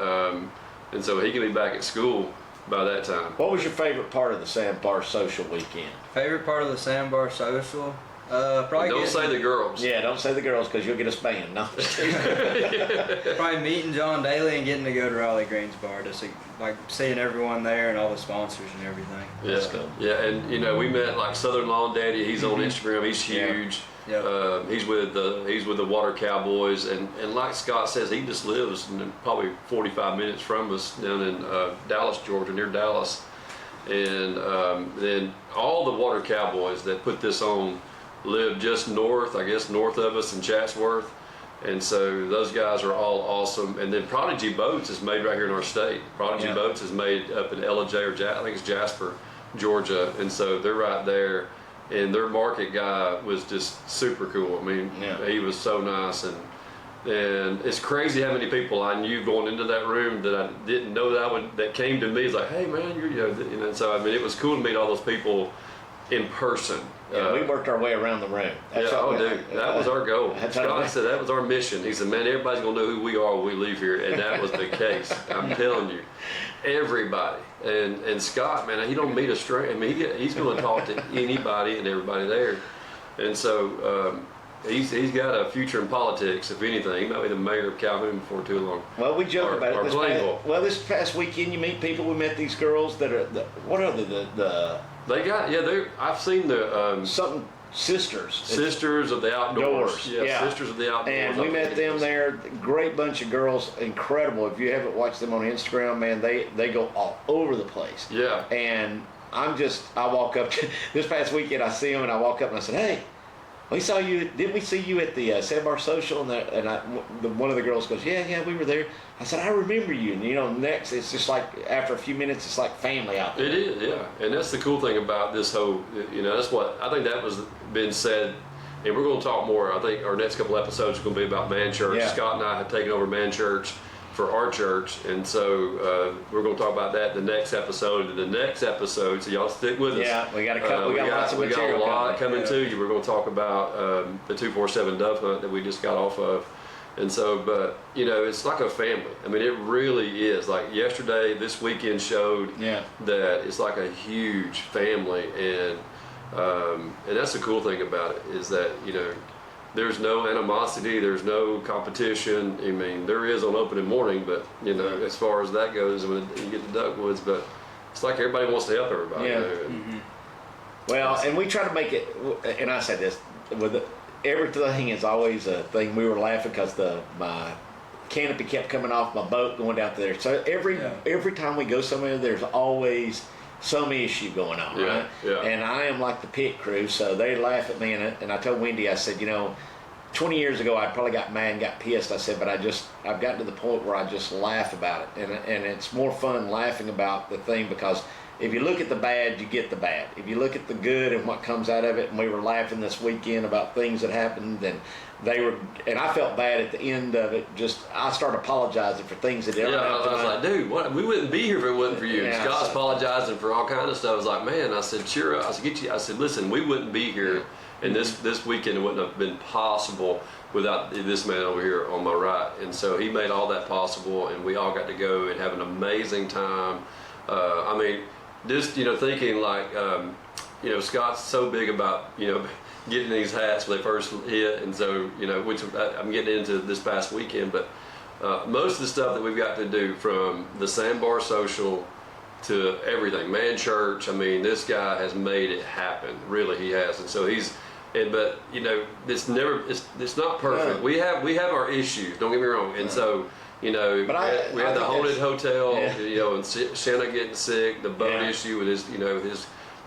[SPEAKER 1] so he can be back at school by that time.
[SPEAKER 2] What was your favorite part of the Sandbar Social weekend?
[SPEAKER 3] Favorite part of the Sandbar Social? Probably
[SPEAKER 1] don't say the girls.
[SPEAKER 2] Yeah, don't say the girls because you'll get us banned. No.
[SPEAKER 3] Probably meeting John Daly and getting to go to Raleigh Greens Bar, just like seeing everyone there and all the sponsors and everything.
[SPEAKER 1] Yeah, and we met like Southern Lawn Daddy. He's on Instagram. He's huge.
[SPEAKER 3] Yeah.
[SPEAKER 1] He's with the Water Cowboys, and like Scott says, he just lives probably 45 minutes from us down in Dallas, Georgia, near Dallas. And then all the Water Cowboys that put this on live just north of us in Chatsworth. And so those guys are all awesome. And then Prodigy Boats is made right here in our state. Prodigy Boats is made up in LJ, or I think it's Jasper, Georgia. And so they're right there. And their market guy was just super cool. I mean, he was so nice. And it's crazy how many people I knew going into that room that I didn't know that came to me. It's like, hey man, you know. So I mean, it was cool to meet all those people in person.
[SPEAKER 2] Yeah, we worked our way around the room.
[SPEAKER 1] Dude, that was our goal. Scott said that was our mission. He said, man, everybody's gonna know who we are when we leave here, and that was the case. I'm telling you, everybody. And Scott, man, he don't meet a stranger. I mean, he's gonna talk to anybody and everybody there. And so he's got a future in politics, if anything. He might be the mayor of Calhoun before too long.
[SPEAKER 2] Well, we joke about
[SPEAKER 1] or
[SPEAKER 2] it. This past weekend, you meet people. We met these girls that are what are
[SPEAKER 1] they got I've seen the
[SPEAKER 2] something Sisters
[SPEAKER 1] of the Outdoors.
[SPEAKER 2] Yeah,
[SPEAKER 1] Sisters of the Outdoors.
[SPEAKER 2] And we met them there. Great bunch of girls, incredible. If you haven't watched them on Instagram, man, they go all over the place.
[SPEAKER 1] Yeah.
[SPEAKER 2] And I walk up this past weekend. I see them and I walk up and I said, hey. Didn't we see you at the Sandbar Social? And one of the girls goes, yeah, we were there. I said, I remember you. And next, it's just like, after a few minutes, it's like family out there.
[SPEAKER 1] It is, yeah. And that's the cool thing about this whole, that's what, I think that was been said, and we're going to talk more. I think our next couple episodes are going to be about Man Church.
[SPEAKER 2] Yeah.
[SPEAKER 1] Scott and I have taken over Man Church for our church, and so we're going to talk about that in the next episode. And the next episode, so y'all stick with us.
[SPEAKER 2] Yeah, we got lots of material.
[SPEAKER 1] We got a lot coming to you. We're going to talk about the 247 dove hunt that we just got off of, and so, but it's like a family. I mean, it really is. Like yesterday, this weekend showed that it's like a huge family, and that's the cool thing about it is that there's no animosity, there's no competition. I mean, there is on opening morning, but as far as that goes, when you get to Duckwoods, but it's like everybody wants to help everybody.
[SPEAKER 2] Yeah. Well, and we try to make it, and I said this, everything is always a thing. We were laughing because my canopy kept coming off my boat going down there. So every time we go somewhere, there's always some issue going on, right?
[SPEAKER 1] Yeah.
[SPEAKER 2] And I am like the pit crew, so they laugh at me. And I told Wendy, I said, 20 years ago, I probably got mad and got pissed. I said, but I've gotten to the point where I just laugh about it. And it's more fun laughing about the thing, because if you look at the bad, you get the bad. If you look at the good and what comes out of it, and we were laughing this weekend about things that happened, and I felt bad at the end of it. I started apologizing for things that didn't happen.
[SPEAKER 1] I was like, dude, we wouldn't be here if it wasn't for you.
[SPEAKER 2] Yeah,
[SPEAKER 1] Scott's apologizing for all kind of stuff. I was like, man, I said, cheer up. I said, listen, we wouldn't be here, and this weekend it wouldn't have been possible without this man over here on my right. And so he made all that possible, and we all got to go and have an amazing time. I mean, just thinking like, Scott's so big about getting these hats when they first hit, and so which I'm getting into this past weekend, but most of the stuff that we've got to do, from the Sandbar Social to everything, Man Church, I mean, this guy has made it happen. Really, he has. And so but it's not perfect.
[SPEAKER 2] Yeah.
[SPEAKER 1] We have our issues, don't get me wrong, and so we had the haunted hotel, and Shanna getting sick, the boat issue with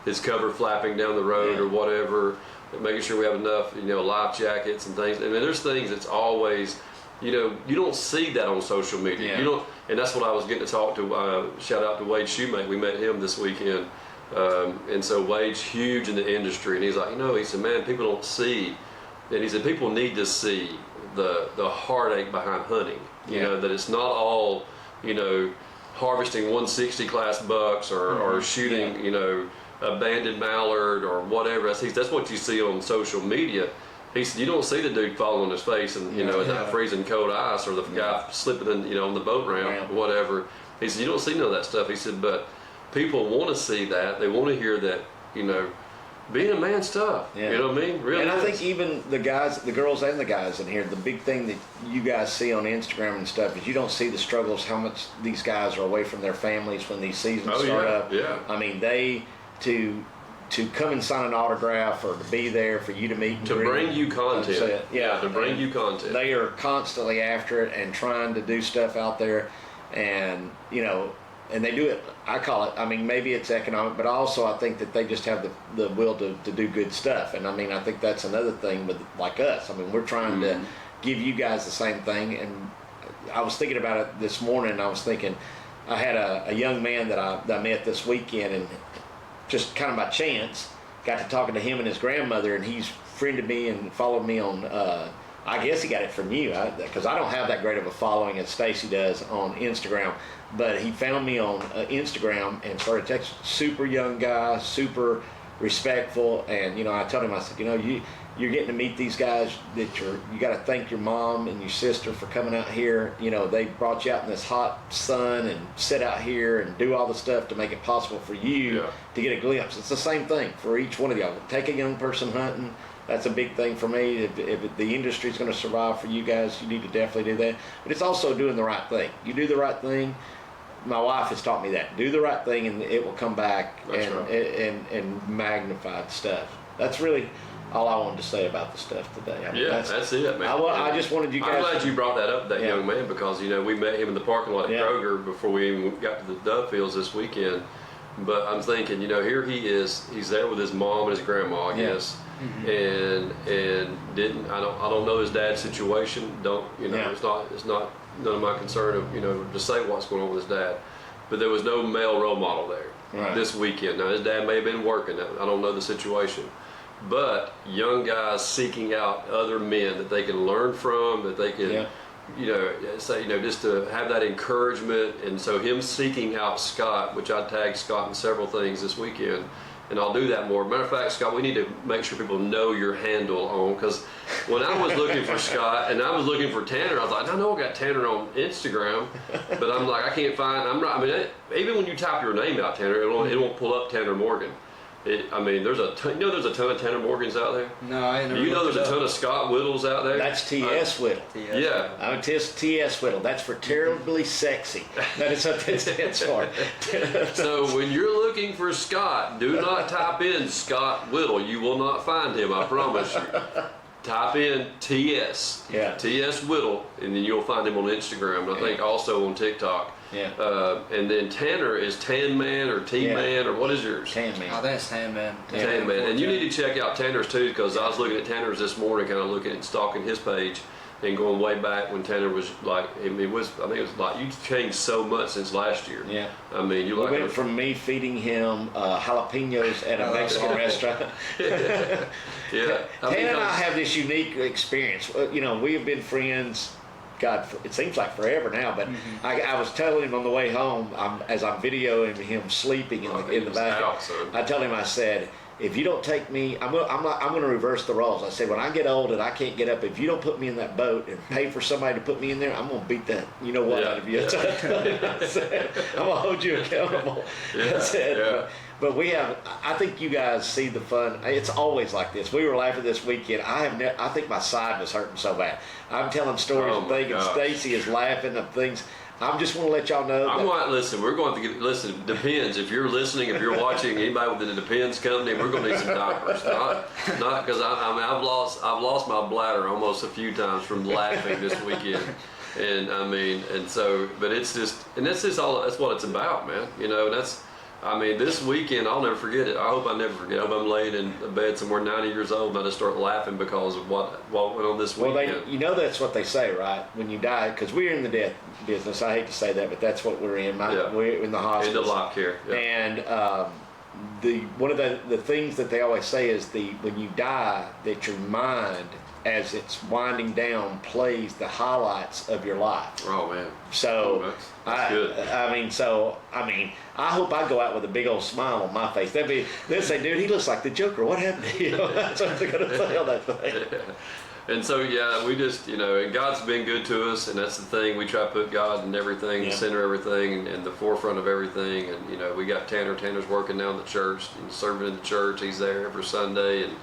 [SPEAKER 1] his cover flapping down the road or whatever, making sure we have enough life jackets and things. I mean, there's things that's always you don't see that on social media. You don't, and that's what I was getting to talk to. Shout out to Wade Shoemake. We met him this weekend, and so Wade's huge in the industry, and he's like, he said, man, people don't see, and he said people need to see the heartache behind hunting. That it's not all harvesting 160 class bucks or shooting a banded mallard or whatever. That's what you see on social media. He said, you don't see the dude falling on his face and in that freezing cold ice, or the guy slipping in on the boat ramp or whatever. He said, you don't see none of that stuff. He said, but people want to see that. They want to hear that being a man's tough. You know what I mean? Really.
[SPEAKER 2] And I think even the girls and the guys in here, the big thing that you guys see on Instagram and stuff is you don't see the struggles, how much these guys are away from their families when these seasons start up.
[SPEAKER 1] Yeah.
[SPEAKER 2] I mean, to to come and sign an autograph or to be there for you to meet and
[SPEAKER 1] To
[SPEAKER 2] greet.
[SPEAKER 1] bring you content.
[SPEAKER 2] Yeah,
[SPEAKER 1] To bring you content.
[SPEAKER 2] They are constantly after it and trying to do stuff out there, and and they do it. I call it. I mean, maybe it's economic, but also I think that they just have the will to do good stuff. And I mean, I think that's another thing with like us. I mean, we're trying to give you guys the same thing. And I was thinking about it this morning. I was thinking, I had a young man that I met this weekend, and just kind of by chance got to talking to him and his grandmother, and he's friended me and followed me on. I guess he got it from you, because I don't have that great of a following as Stacy does on Instagram. But he found me on Instagram and started texting. Super young guy, super respectful, and I told him, I said, you're getting to meet these guys that you got to thank your mom and your sister for coming out here. They brought you out in this hot sun and sit out here and do all the stuff to make it possible for you to get a glimpse. It's the same thing for each one of y'all. Take a young person hunting. That's a big thing for me. If the industry's going to survive for you guys, you need to definitely do that. But it's also doing the right thing. You do the right thing. My wife has taught me that. Do the right thing, and it will come back and magnify stuff. That's really all I wanted to say about the stuff today. I mean,
[SPEAKER 1] that's it, man.
[SPEAKER 2] I just wanted you guys.
[SPEAKER 1] I'm glad you brought that up, that young man, because we met him in the parking lot at Kroger before we even got to the dove fields this weekend. But I'm thinking, here he is. He's there with his mom and his grandma, I guess. And didn't I don't know his dad's situation. It's not none of my concern of to say what's going on with his dad. But there was no male role model there this weekend. Now his dad may have been working. I don't know the situation. But young guys seeking out other men that they can learn from, that they can just to have that encouragement. And so him seeking out Scott, which I tagged Scott in several things this weekend, and I'll do that more. Matter of fact, Scott, we need to make sure people know your handle on, because when I was looking for Scott and I was looking for Tanner, I was like, I know I got Tanner on Instagram, but I'm like, I can't find. Even when you type your name out, Tanner, it won't pull up Tanner Morgan. There's a ton of Tanner Morgans out there.
[SPEAKER 3] No, I ain't never
[SPEAKER 1] there's a ton of Scott Whittles out there.
[SPEAKER 2] That's T.S. Whittle.
[SPEAKER 1] Yeah.
[SPEAKER 2] I'm T.S. Whittle. That's for terribly sexy. That is what that stands for.
[SPEAKER 1] So when you're looking for Scott, do not type in Scott Whittle. You will not find him, I promise you. Type in T.S. T.S. Whittle, and then you'll find him on Instagram, and I think also on TikTok. And then Tanner is Tan Man or T Man, or what is yours?
[SPEAKER 2] Tan Man.
[SPEAKER 3] I think it's Tan Man.
[SPEAKER 1] Tan Man. And you need to check out Tanner's too, because I was looking at Tanner's this morning, kind of looking and stalking his page, and going way back when Tanner was like, I think it was like, you've changed so much since last year.
[SPEAKER 2] Yeah.
[SPEAKER 1] You
[SPEAKER 2] went from me feeding him jalapenos at a Mexican restaurant.
[SPEAKER 1] Yeah.
[SPEAKER 2] Tan and I have this unique experience. We have been friends, God, it seems like forever now, but I was telling him on the way home, as I'm videoing him sleeping in the back, I told him, I said, if you don't take me, I'm going to reverse the roles. I said, when I get old and I can't get up, if you don't put me in that boat and pay for somebody to put me in there, I'm going to beat that out of you. I said, I'm going to hold you accountable. I said, but I think you guys see the fun. It's always like this. We were laughing this weekend. I think my side was hurting so bad. I'm telling stories and thinking Stacy is laughing at things. I just want to let y'all know.
[SPEAKER 1] We're going to listen. Depends. If you're listening, if you're watching anybody within the Depends company, we're going to need some diapers. Not because I've lost my bladder almost a few times from laughing this weekend. But it's just, and that's what it's about, man. This weekend, I'll never forget it. I hope I never forget. I hope I'm laying in bed somewhere 90 years old and I just start laughing because of what went on this weekend.
[SPEAKER 2] Well, that's what they say, right? When you die, because we're in the death business. I hate to say that, but that's what we're in. We're in the hospital.
[SPEAKER 1] Into life care. Yeah.
[SPEAKER 2] And one of the things that they always say is when you die, that your mind, as it's winding down, plays the highlights of your life.
[SPEAKER 1] Oh man!
[SPEAKER 2] So
[SPEAKER 1] that's good.
[SPEAKER 2] I hope I go out with a big old smile on my face. They'll say, "Dude, he looks like the Joker. What happened to you?" That's what they're gonna say on that thing.
[SPEAKER 1] Yeah. And so we just and God's been good to us, and that's the thing. We try to put God in everything, the center of everything, and the forefront of everything. And we got Tanner. Tanner's working now in the church, and serving in the church. He's there every Sunday, and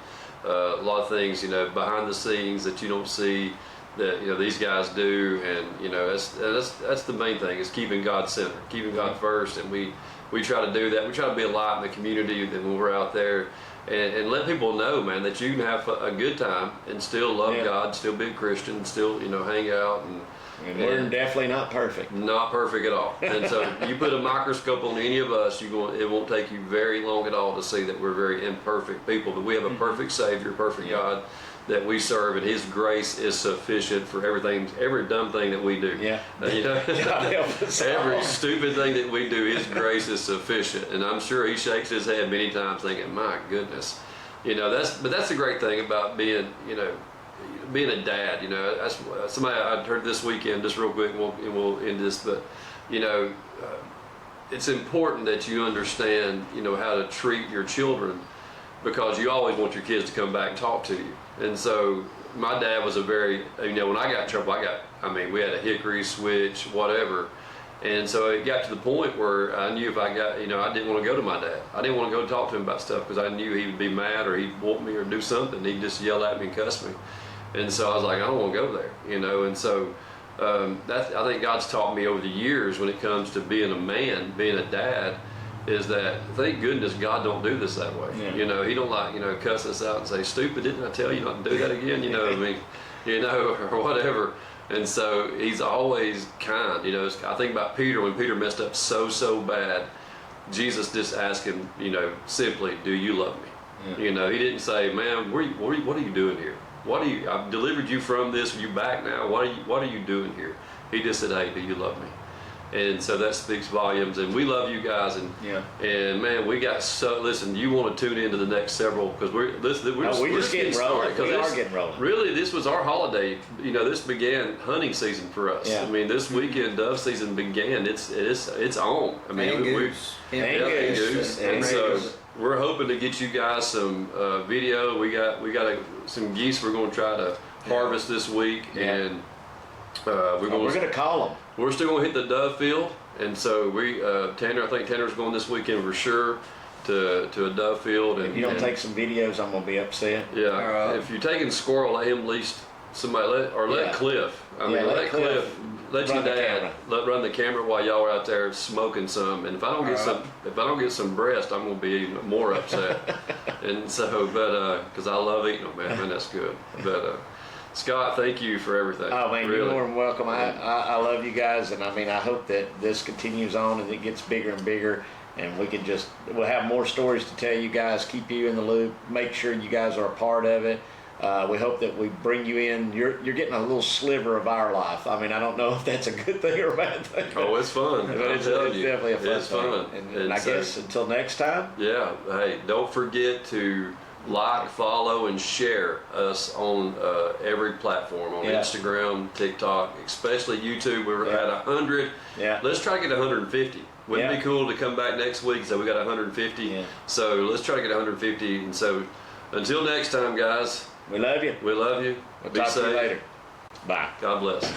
[SPEAKER 1] a lot of things behind the scenes that you don't see that these guys do, and that's the main thing, is keeping God center, keeping God first. And we we try to do that. We try to be a light in the community when we're out there, and let people know, man, that you can have a good time and still love God, still be a Christian, still hang out
[SPEAKER 2] And we're definitely not perfect.
[SPEAKER 1] Not perfect at all. And so you put a microscope on any of us, it won't take you very long at all to see that we're very imperfect people. But we have a perfect Savior, perfect God that we serve, and His grace is sufficient for everything, every dumb thing that we do.
[SPEAKER 2] Yeah.
[SPEAKER 1] God
[SPEAKER 2] help us
[SPEAKER 1] every
[SPEAKER 2] all.
[SPEAKER 1] stupid thing that we do, His grace is sufficient. And I'm sure He shakes His head many times thinking, my goodness. But that's the great thing about being a dad. That's somebody I heard this weekend, just real quick, and we'll end this, but it's important that you understand how to treat your children, because you always want your kids to come back and talk to you. And so my dad was a very, when I got in trouble, we had a hickory switch, whatever. And so it got to the point where I knew if I got, I didn't want to go to my dad. I didn't want to go talk to him about stuff, because I knew he would be mad, or he'd whoop me or do something. He'd just yell at me and cuss me. And so I was like, I don't want to go there, and so I think God's taught me over the years, when it comes to being a man, being a dad, is that thank goodness God don't do this that way.
[SPEAKER 2] Yeah.
[SPEAKER 1] He don't cuss us out and say, stupid, didn't I tell you not to do that again? Or whatever. And so He's always kind. I think about Peter, when Peter messed up so bad, Jesus just asked him, simply, do you love me?
[SPEAKER 2] Yeah.
[SPEAKER 1] He didn't say, man, what are you doing here? I've delivered you from this. Are you back now? What are you doing here? He just said, hey, do you love me? And so that speaks volumes. And we love you guys. And man, we got listen, you want to tune into the next several, because we're just getting rolling. We are getting rolling. Really, this was our holiday. This began hunting season for us.
[SPEAKER 2] Yeah.
[SPEAKER 1] This weekend dove season began. It's on.
[SPEAKER 3] And goose.
[SPEAKER 1] And so we're hoping to get you guys some video. We got some geese we're going to try to harvest this week, and we're going to
[SPEAKER 2] call them.
[SPEAKER 1] We're still going to hit the dove field, and so I think Tanner's going this weekend for sure to a dove field. And
[SPEAKER 2] if you don't take some videos, I'm going to be upset.
[SPEAKER 1] Yeah, if you're taking squirrel, let him at least let Cliff. Let Cliff. Let your dad run the camera while y'all are out there smoking some. And if I don't get some breast, I'm gonna be even more upset. And so, because I love eating them, man, that's good. But Scott, thank you for everything.
[SPEAKER 2] Oh man,
[SPEAKER 1] really.
[SPEAKER 2] You're more than welcome. I love you guys, and I hope that this continues on and it gets bigger and bigger, and we'll have more stories to tell you guys. Keep you in the loop. Make sure you guys are a part of it. We hope that we bring you in. You're getting a little sliver of our life. I don't know if that's a good thing or a bad thing.
[SPEAKER 1] Oh, it's fun.
[SPEAKER 2] But it's definitely a fun
[SPEAKER 1] It's fun.
[SPEAKER 2] And I guess until next time.
[SPEAKER 1] Yeah. Hey, don't forget to like, follow, and share us on every platform, on Instagram, TikTok, especially YouTube. We're at 100.
[SPEAKER 2] Yeah.
[SPEAKER 1] Let's try to get 150. Wouldn't it be cool to come back next week and say we got 150?
[SPEAKER 2] Yeah.
[SPEAKER 1] So let's try to get 150. And so until next time, guys.
[SPEAKER 2] We love you.
[SPEAKER 1] We love you.
[SPEAKER 2] We'll
[SPEAKER 1] Be
[SPEAKER 2] talk
[SPEAKER 1] safe.
[SPEAKER 2] to you later. Bye.
[SPEAKER 1] God bless.